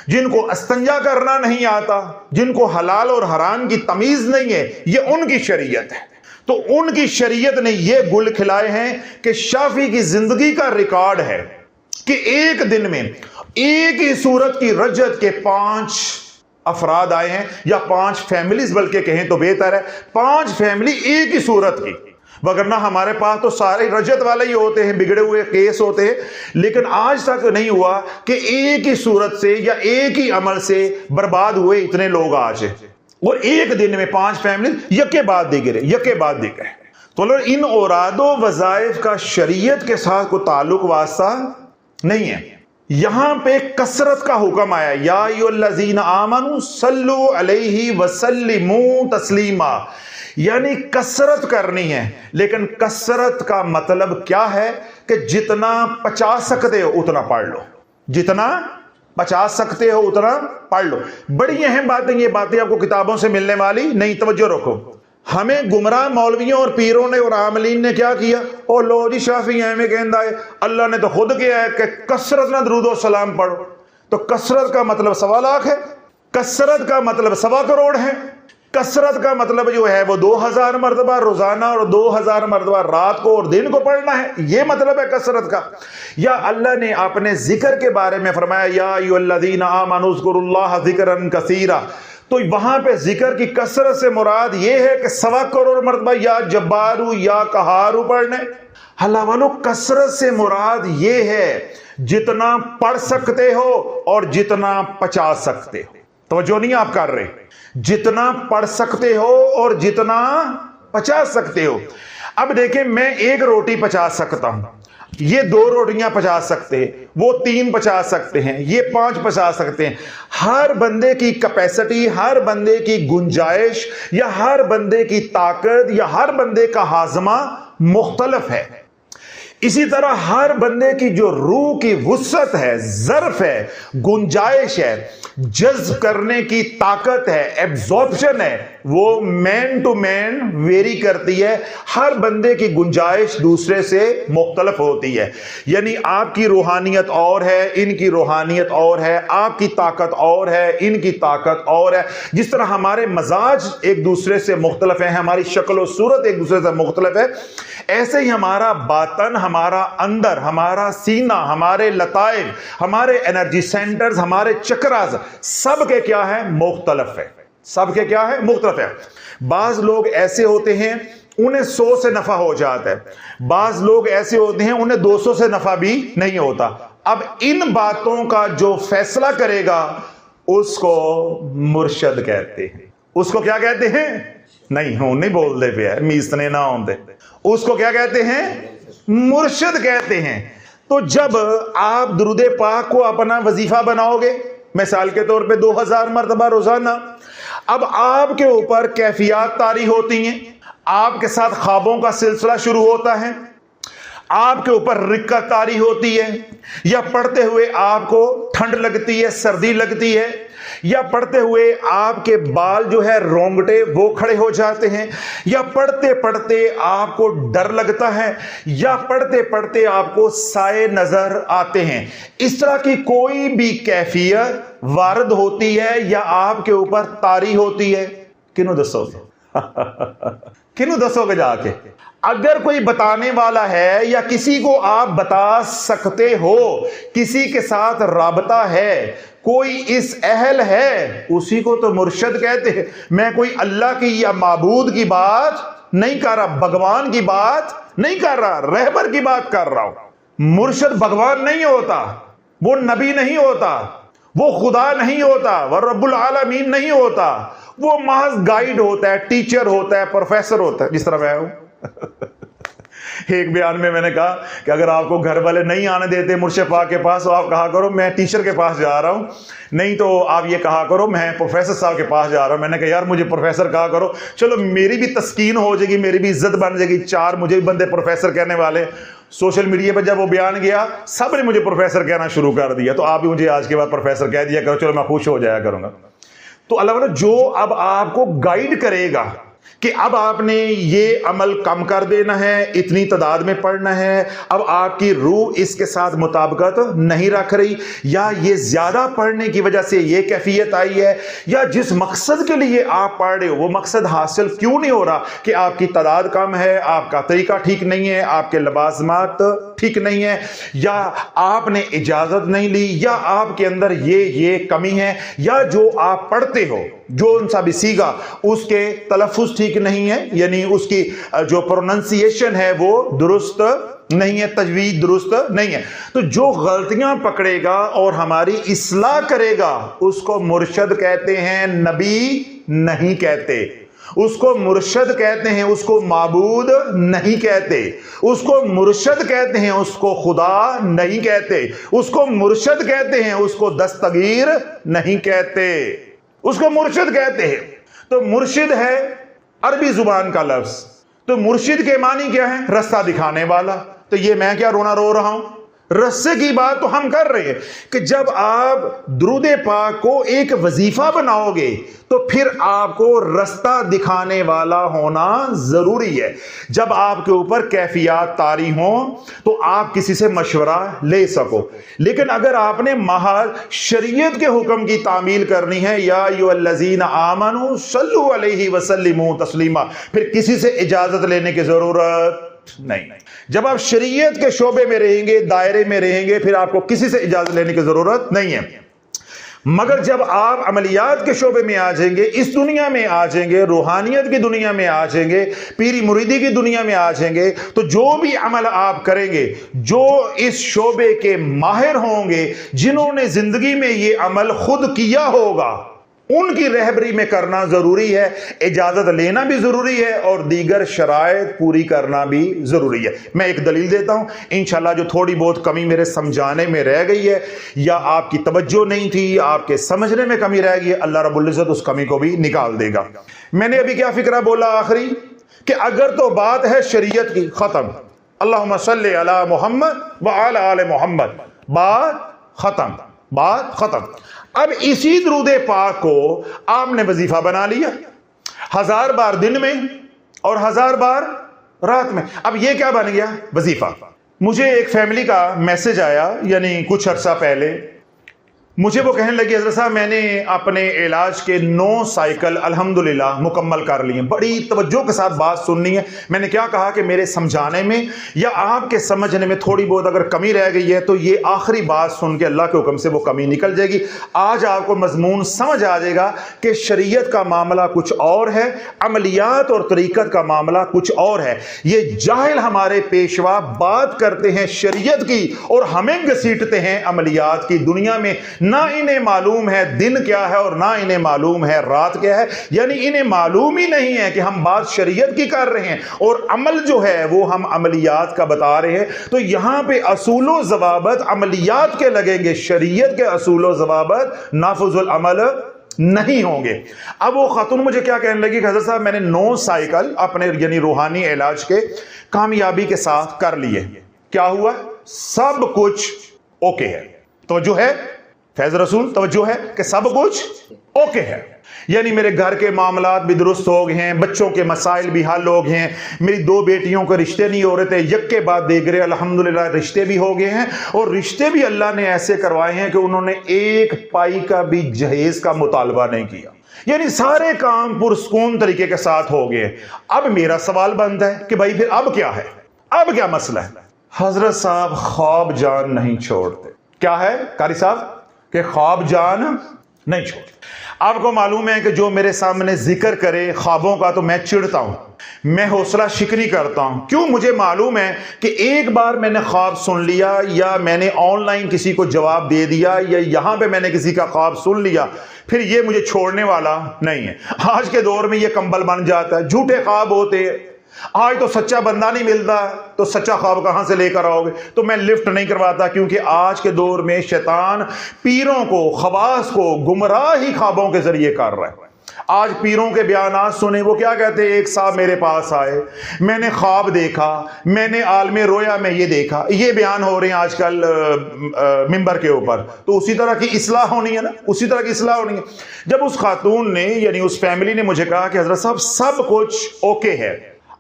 جن کو استنجا کرنا نہیں آتا، جن کو حلال اور حرام کی تمیز نہیں ہے، یہ ان کی شریعت ہے. تو ان کی شریعت نے یہ گل کھلائے ہیں کہ شافی کی زندگی کا ریکارڈ ہے کہ ایک دن میں ایک ہی صورت کی رجت کے 5 افراد آئے ہیں، یا 5 فیملیز بلکہ کہیں تو بہتر ہے، 5 فیملی ایک ہی صورت کی. وگرنہ ہمارے پاس تو سارے رجت والے ہی ہوتے ہیں، بگڑے ہوئے کیس ہوتے ہیں. لیکن آج تک نہیں ہوا کہ ایک ہی صورت سے یا ایک ہی عمل سے برباد ہوئے اتنے لوگ آج ہیں. اور ایک دن میں 5 فیملی یکے بعد دیگر یکے بعد دیگر. تو ان اوراد و وظائف کا شریعت کے ساتھ کوئی تعلق واسطہ نہیں ہے. یہاں پہ کثرت کا حکم آیا، یا ایھا الذین آمنوا صلوا علیہ وسلموا تسلیما، یعنی کثرت کرنی ہے. لیکن کثرت کا مطلب کیا ہے؟ کہ جتنا پچا سکتے ہو اتنا پڑھ لو، جتنا پچا سکتے ہو اتنا پڑھ لو. بڑی اہم باتیں، یہ باتیں آپ کو کتابوں سے ملنے والی نہیں، توجہ رکھو. ہمیں گمراہ مولویوں اور پیروں نے اور عاملین نے کیا کیا؟ او لو جی شافی میں کہندا ہے اللہ نے تو خود کیا ہے کہ کثرت نہ درود و سلام پڑھو. تو کثرت کا مطلب 1.25 لاکھ ہے، کثرت کا مطلب 1.25 کروڑ ہے، کثرت کا مطلب جو ہے وہ 2000 مرتبہ روزانہ اور 2000 مرتبہ رات کو اور دن کو پڑھنا ہے. یہ مطلب ہے کثرت کا. یا اللہ نے اپنے ذکر کے بارے میں فرمایا یا ایھا الذین آمنوا اذکروا اللہ ذکرا کثیرا. تو وہاں پہ ذکر کی کثرت سے مراد یہ ہے کہ 1.25 کروڑ مرتبہ یا جبارو یا قہارو پڑھنے. اللہ والو کثرت سے مراد یہ ہے جتنا پڑھ سکتے ہو اور جتنا پچا سکتے ہو. توجہ نہیں آپ کر رہے؟ جتنا پڑھ سکتے ہو اور جتنا پچا سکتے ہو. اب دیکھیں میں 1 روٹی پچا سکتا ہوں، یہ 2 روٹیاں پچا سکتے ہیں، وہ 3 پچا سکتے ہیں، یہ 5 پچا سکتے ہیں. ہر بندے کی کیپیسٹی، ہر بندے کی گنجائش یا ہر بندے کی طاقت یا ہر بندے کا ہاضمہ مختلف ہے. اسی طرح ہر بندے کی جو روح کی وسعت ہے، ظرف ہے، گنجائش ہے، جذب کرنے کی طاقت ہے، ایبزارپشن ہے، وہ مین ٹو مین ویری کرتی ہے. ہر بندے کی گنجائش دوسرے سے مختلف ہوتی ہے. یعنی آپ کی روحانیت اور ہے، ان کی روحانیت اور ہے، آپ کی طاقت اور ہے، ان کی طاقت اور ہے. جس طرح ہمارے مزاج ایک دوسرے سے مختلف ہیں، ہماری شکل و صورت ایک دوسرے سے مختلف ہے، ایسے ہی ہمارا باطن، ہمارا اندر، ہمارا سینہ، ہمارے لطائف، ہمارے انرجی سینٹرز، ہمارے چکراز، سب کے کیا ہے؟ مختلف ہے. سب کے کیا ہے؟ مختلف ہے. بعض لوگ ایسے ہوتے ہیں انہیں 100 سے نفع ہو جاتا ہے. بعض لوگ ایسے ہوتے ہیں انہیں 200 سے نفع بھی نہیں ہوتا. اب ان باتوں کا جو فیصلہ کرے گا اس کو مرشد کہتے ہیں. اس کو کیا کہتے ہیں؟ نہیں بول دے پہ میستنے نہ ہوں دے. اس کو کیا کہتے ہیں؟ مرشد کہتے ہیں. تو جب آپ درود پاک کو اپنا وظیفہ بناؤ گے مثال کے طور پہ 2000 مرتبہ روزانہ، اب آپ کے اوپر کیفیات طاری ہوتی ہیں، آپ کے ساتھ خوابوں کا سلسلہ شروع ہوتا ہے، آپ کے اوپر رکت طاری ہوتی ہے، یا پڑھتے ہوئے آپ کو ٹھنڈ لگتی ہے، سردی لگتی ہے، یا پڑھتے ہوئے آپ کے بال جو ہے رونگٹے وہ کھڑے ہو جاتے ہیں، یا پڑھتے پڑھتے آپ کو ڈر لگتا ہے، یا پڑھتے پڑھتے آپ کو سائے نظر آتے ہیں. اس طرح کی کوئی بھی کیفیت وارد ہوتی ہے یا آپ کے اوپر طاری ہوتی ہے، کنوں دسو گے؟ کنوں دسو گے جا کے؟ اگر کوئی بتانے والا ہے یا کسی کو آپ بتا سکتے ہو، کسی کے ساتھ رابطہ ہے، کوئی اس اہل ہے، اسی کو تو مرشد کہتے ہیں. میں کوئی اللہ کی یا معبود کی بات نہیں کر رہا، بھگوان کی بات نہیں کر رہا، رہبر کی بات کر رہا ہوں. مرشد بھگوان نہیں ہوتا، وہ نبی نہیں ہوتا، وہ خدا نہیں ہوتا، وہ رب العالمین نہیں ہوتا، وہ محض گائیڈ ہوتا ہے، ٹیچر ہوتا ہے، پروفیسر ہوتا ہے، جس طرح میں ہوں. ایک بیان میں نے کہا کہ اگر آپ کو گھر والے نہیں آنے دیتے مرشد پاک کے پاس تو آپ کہا کرو میں ٹیچر کے پاس جا رہا ہوں، نہیں تو آپ یہ کہا کرو میں پروفیسر صاحب کے پاس جا رہا ہوں. میں نے کہا یار مجھے پروفیسر کہا کرو، چلو میری بھی تسکین ہو جائے گی، میری بھی عزت بن جائے گی، 4 مجھے بھی بندے پروفیسر کہنے والے. سوشل میڈیا پہ جب وہ بیان گیا سب نے مجھے پروفیسر کہنا شروع کر دیا، تو آپ بھی مجھے آج کے بعد پروفیسر کہہ دیا کرو، چلو میں خوش ہو جایا کروں گا. تو اللہ تعالیٰ جو اب آپ کو گائیڈ کرے گا کہ اب آپ نے یہ عمل کم کر دینا ہے، اتنی تعداد میں پڑھنا ہے، اب آپ کی روح اس کے ساتھ مطابقت نہیں رکھ رہی، یا یہ زیادہ پڑھنے کی وجہ سے یہ کیفیت آئی ہے، یا جس مقصد کے لیے آپ پڑھ رہے ہو وہ مقصد حاصل کیوں نہیں ہو رہا کہ آپ کی تعداد کم ہے، آپ کا طریقہ ٹھیک نہیں ہے، آپ کے لوازمات ٹھیک نہیں ہے، یا آپ نے اجازت نہیں لی، یا آپ کے اندر یہ کمی ہے، یا جو آپ پڑھتے ہو جو ان سا بھی سیگا اس کے تلفظ ٹھیک نہیں ہے، یعنی اس کی جو پروننسیشن ہے وہ درست نہیں ہے، تجوید درست نہیں ہے. تو جو غلطیاں پکڑے گا اور ہماری اصلاح کرے گا اس کو مرشد کہتے ہیں، نبی نہیں کہتے. اس کو مرشد کہتے ہیں، اس کو معبود نہیں کہتے. اس کو مرشد کہتے ہیں، اس کو خدا نہیں کہتے. اس کو مرشد کہتے ہیں، اس کو دستگیر نہیں کہتے. اس کو مرشد کہتے ہیں. تو مرشد ہے عربی زبان کا لفظ. تو مرشد کے معنی کیا ہے؟ رستہ دکھانے والا. تو یہ میں کیا رونا رو رہا ہوں؟ رسے کی بات تو ہم کر رہے ہیں کہ جب آپ درود پاک کو ایک وظیفہ بناؤ گے تو پھر آپ کو رستہ دکھانے والا ہونا ضروری ہے. جب آپ کے اوپر کیفیات طاری ہوں تو آپ کسی سے مشورہ لے سکو. لیکن اگر آپ نے محض شریعت کے حکم کی تعمیل کرنی ہے، یا ایھا الذین آمنوا صلوا علیہ وسلموا تسلیما، پھر کسی سے اجازت لینے کی ضرورت نہیں. جب آپ شریعت کے شعبے میں رہیں گے، دائرے میں رہیں گے، پھر آپ کو کسی سے اجازت لینے کی ضرورت نہیں ہے. مگر جب آپ عملیات کے شعبے میں آ جائیں گے، اس دنیا میں آ جائیں گے، روحانیت کی دنیا میں آ جائیں گے، پیری مریدی کی دنیا میں آ جائیں گے، تو جو بھی عمل آپ کریں گے، جو اس شعبے کے ماہر ہوں گے، جنہوں نے زندگی میں یہ عمل خود کیا ہوگا، ان کی رہبری میں کرنا ضروری ہے. اجازت لینا بھی ضروری ہے اور دیگر شرائط پوری کرنا بھی ضروری ہے. میں ایک دلیل دیتا ہوں انشاءاللہ، جو تھوڑی بہت کمی میرے سمجھانے میں رہ گئی ہے یا آپ کی توجہ نہیں تھی، آپ کے سمجھنے میں کمی رہ گئی ہے، اللہ رب العزت اس کمی کو بھی نکال دے گا. میں نے ابھی کیا فکرہ بولا آخری، کہ اگر تو بات ہے شریعت کی، ختم. اللہم صلی علی محمد وعلی آل محمد، بات ختم، بات ختم. اب اسی درود پاک کو آپ نے وظیفہ بنا لیا 1000 بار دن میں اور 1000 بار رات میں. اب یہ کیا بن گیا؟ وظیفہ. مجھے ایک فیملی کا میسج آیا، یعنی کچھ عرصہ پہلے، مجھے وہ کہنے لگی حضرت صاحب میں نے اپنے علاج کے 9 سائیکل الحمدللہ مکمل کر لیے. بڑی توجہ کے ساتھ بات سننی ہے. میں نے کیا کہا کہ میرے سمجھانے میں یا آپ کے سمجھنے میں تھوڑی بہت اگر کمی رہ گئی ہے تو یہ آخری بات سن کے اللہ کے حکم سے وہ کمی نکل جائے گی. آج آپ کو مضمون سمجھ آ جائے گا کہ شریعت کا معاملہ کچھ اور ہے، عملیات اور طریقت کا معاملہ کچھ اور ہے. یہ جاہل ہمارے پیشوا بات کرتے ہیں شریعت کی اور ہمیں گھسیٹتے ہیں عملیات کی. دنیا میں نہ انہیں معلوم ہے دن کیا ہے اور نہ انہیں معلوم ہے رات کیا ہے. یعنی انہیں معلوم ہی نہیں ہے کہ ہم بات شریعت کی کر رہے ہیں اور عمل جو ہے وہ ہم عملیات کا بتا رہے ہیں. تو یہاں پہ اصول و ضوابط عملیات کے لگیں گے، شریعت کے اصول و ضوابط نافذ العمل نہیں ہوں گے. اب وہ خاتون مجھے کیا کہنے لگی کہ حضرت صاحب میں نے 9 سائیکل اپنے یعنی روحانی علاج کے کامیابی کے ساتھ کر لیے. کیا ہوا؟ سب کچھ اوکے ہے. توجہ ہے فیض رسول، توجہ ہے کہ سب کچھ اوکے ہے. یعنی میرے گھر کے معاملات بھی درست ہو گئے ہیں، بچوں کے مسائل بھی حل ہو گئے ہیں، میری 2 بیٹیوں کے رشتے نہیں ہو رہے تھے، یک کے بعد دیکھ رہے الحمدللہ رشتے بھی ہو گئے ہیں. اور رشتے بھی اللہ نے ایسے کروائے ہیں کہ انہوں نے 1 پائی کا بھی جہیز کا مطالبہ نہیں کیا. یعنی سارے کام پرسکون طریقے کے ساتھ ہو گئے. اب میرا سوال بنتا ہے کہ بھائی پھر اب کیا ہے، اب کیا مسئلہ ہے؟ حضرت صاحب خواب جان نہیں چھوڑتے. کیا ہے قاری صاحب کہ خواب جان نہیں چھوڑتے. آپ کو معلوم ہے کہ جو میرے سامنے ذکر کرے خوابوں کا تو میں چڑھتا ہوں، میں حوصلہ شکنی کرتا ہوں. کیوں؟ مجھے معلوم ہے کہ ایک بار میں نے خواب سن لیا یا میں نے آن لائن کسی کو جواب دے دیا یا یہاں پہ میں نے کسی کا خواب سن لیا، پھر یہ مجھے چھوڑنے والا نہیں ہے. آج کے دور میں یہ کمبل بن جاتا ہے، جھوٹے خواب ہوتے ہیں. آج تو سچا بندہ نہیں ملتا تو سچا خواب کہاں سے لے کر آؤ گے؟ تو میں لفٹ نہیں کرواتا، کیونکہ آج کے دور میں شیطان پیروں کو، خواص کو گمراہ ہی خوابوں کے ذریعے کر رہا ہے. آج پیروں کے بیانات سنے، وہ کیا کہتے ہیں؟ ایک صاحب میرے پاس آئے، میں نے خواب دیکھا، میں نے عالم رویا میں یہ دیکھا. یہ بیان ہو رہے ہیں آج کل ممبر کے اوپر. تو اسی طرح کی اصلاح ہونی ہے نا، اسی طرح کی اصلاح ہونی ہے. جب اس خاتون نے یعنی اس فیملی نے مجھے کہا کہ حضرت صاحب سب کچھ اوکے ہے،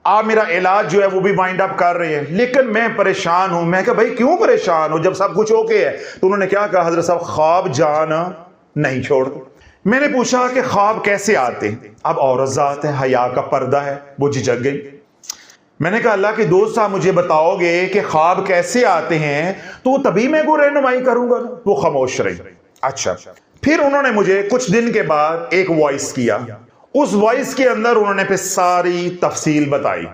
آپ میرا علاج جو ہے وہ بھی وائنڈ اپ کر رہے ہیں، لیکن میں پریشان ہوں. میں کہا بھائی کیوں پریشان ہو جب سب کچھ اوکے ہے؟ تو انہوں نے کیا کہا؟ حضرت صاحب خواب جان نہیں چھوڑتے. میں نے پوچھا کہ خواب کیسے آتے؟ اب عورت ذات ہے، حیا کا پردہ ہے، وہ جھجک گئی. میں نے کہا اللہ کے دوست صاحب مجھے بتاؤ گے کہ خواب کیسے آتے ہیں تو تبھی میں کو رہنمائی کروں گا. وہ خاموش رہی. اچھا. پھر انہوں نے مجھے کچھ دن کے بعد ایک وائس کیا. اس وائس کے اندر انہوں نے پھر ساری تفصیل بتائی.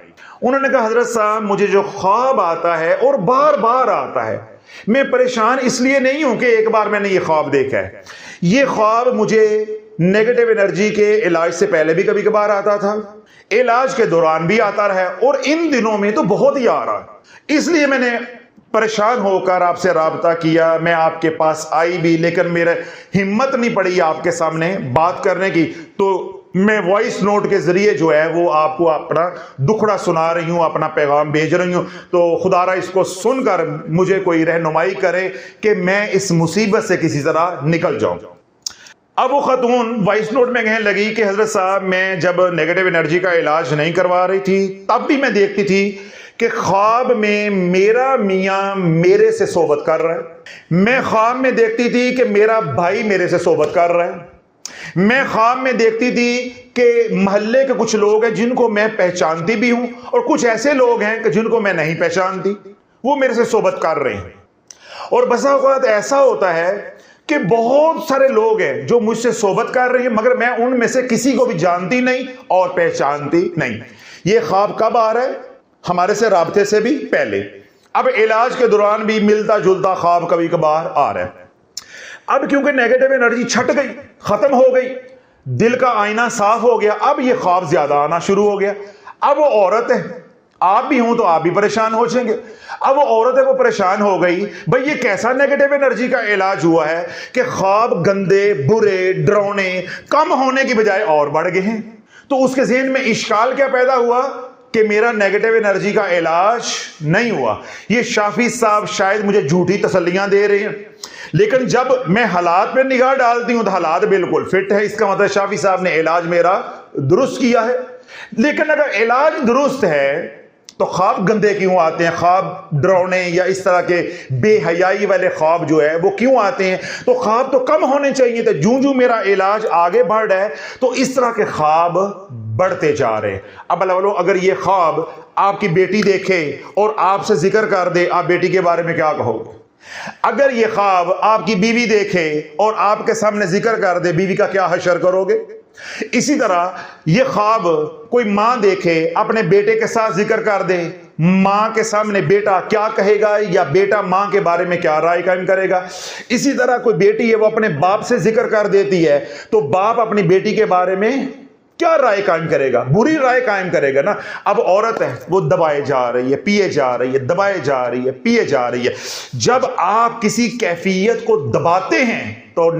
انہوں نے کہا حضرت صاحب مجھے جو خواب آتا ہے اور بار بار آتا ہے، میں پریشان اس لیے نہیں ہوں کہ ایک بار میں نے یہ خواب دیکھا ہے. یہ خواب مجھے نیگیٹو انرجی کے علاج سے پہلے بھی کبھی کبھار آتا تھا، علاج کے دوران بھی آتا رہا اور ان دنوں میں تو بہت ہی آ رہا. اس لیے میں نے پریشان ہو کر آپ سے رابطہ کیا. میں آپ کے پاس آئی بھی، لیکن میرے ہمت نہیں پڑی آپ کے سامنے بات کرنے کی. تو میں وائس نوٹ کے ذریعے جو ہے وہ آپ کو اپنا دکھڑا سنا رہی ہوں، اپنا پیغام بھیج رہی ہوں. تو خدا را اس کو سن کر مجھے کوئی رہنمائی کرے کہ میں اس مصیبت سے کسی طرح نکل جاؤں. اب وہ خاتون وائس نوٹ میں کہنے لگی کہ حضرت صاحب میں جب نیگیٹو انرجی کا علاج نہیں کروا رہی تھی تب بھی میں دیکھتی تھی کہ خواب میں میرا میاں میرے سے صحبت کر رہا ہے. میں خواب میں دیکھتی تھی کہ میرا بھائی میرے سے صحبت کر رہا ہے. میں خواب میں دیکھتی تھی کہ محلے کے کچھ لوگ ہیں جن کو میں پہچانتی بھی ہوں اور کچھ ایسے لوگ ہیں کہ جن کو میں نہیں پہچانتی، وہ میرے سے صحبت کر رہے ہیں. اور بسا اوقات ایسا ہوتا ہے کہ بہت سارے لوگ ہیں جو مجھ سے صحبت کر رہے ہیں مگر میں ان میں سے کسی کو بھی جانتی نہیں اور پہچانتی نہیں. یہ خواب کب آ رہا ہے؟ ہمارے سے رابطے سے بھی پہلے. اب علاج کے دوران بھی ملتا جلتا خواب کبھی کبھار آ رہا ہے. اب کیونکہ نیگیٹو انرجی چھٹ گئی، ختم ہو گئی، دل کا آئینہ صاف ہو گیا، اب یہ خواب زیادہ آنا شروع ہو گیا. اب وہ عورت ہے، آپ بھی ہوں تو آپ بھی پریشان ہو جائیں گے. اب وہ عورت ہے، وہ پریشان ہو گئی. بھئی یہ کیسا نیگیٹو انرجی کا علاج ہوا ہے کہ خواب گندے، برے، ڈراؤنے کم ہونے کی بجائے اور بڑھ گئے ہیں. تو اس کے ذہن میں اشکال کیا پیدا ہوا کہ میرا نیگیٹو انرجی کا علاج نہیں ہوا. یہ شافی صاحب شاید مجھے جھوٹی تسلیاں دے رہے ہیں، لیکن جب میں حالات پہ نگاہ ڈالتی ہوں تو حالات بالکل فٹ ہے. اس کا مطلب شافی صاحب نے علاج میرا درست کیا ہے. لیکن اگر علاج درست ہے تو خواب گندے کیوں آتے ہیں؟ خواب ڈراؤنے یا اس طرح کے بے حیائی والے خواب جو ہے وہ کیوں آتے ہیں؟ تو خواب تو کم ہونے چاہیے تھے. جوں میرا علاج آگے بڑھ رہا ہے تو اس طرح کے خواب بڑھتے جا رہے ہیں. اب اللہ، اگر یہ خواب آپ کی بیٹی دیکھے اور آپ سے ذکر کر دے، آپ بیٹی کے بارے میں کیا کہو گے؟ اگر یہ خواب آپ کی بیوی دیکھے اور آپ کے سامنے ذکر کر دے، بیوی کا کیا حشر کرو گے؟ اسی طرح یہ خواب کوئی ماں دیکھے، اپنے بیٹے کے ساتھ ذکر کر دے، ماں کے سامنے بیٹا کیا کہے گا، یا بیٹا ماں کے بارے میں کیا رائے قائم کرے گا؟ اسی طرح کوئی بیٹی ہے وہ اپنے باپ سے ذکر کر دیتی ہے تو باپ اپنی بیٹی کے بارے میں کیا رائے قائم کرے گا؟ بری رائے قائم کرے گا نا. اب عورت ہے وہ دبائے جا رہی ہے، پیے جا رہی ہے، دبائے جا رہی ہے، پیے جا رہی ہے. جب آپ کسی کیفیت کو دباتے ہیں تو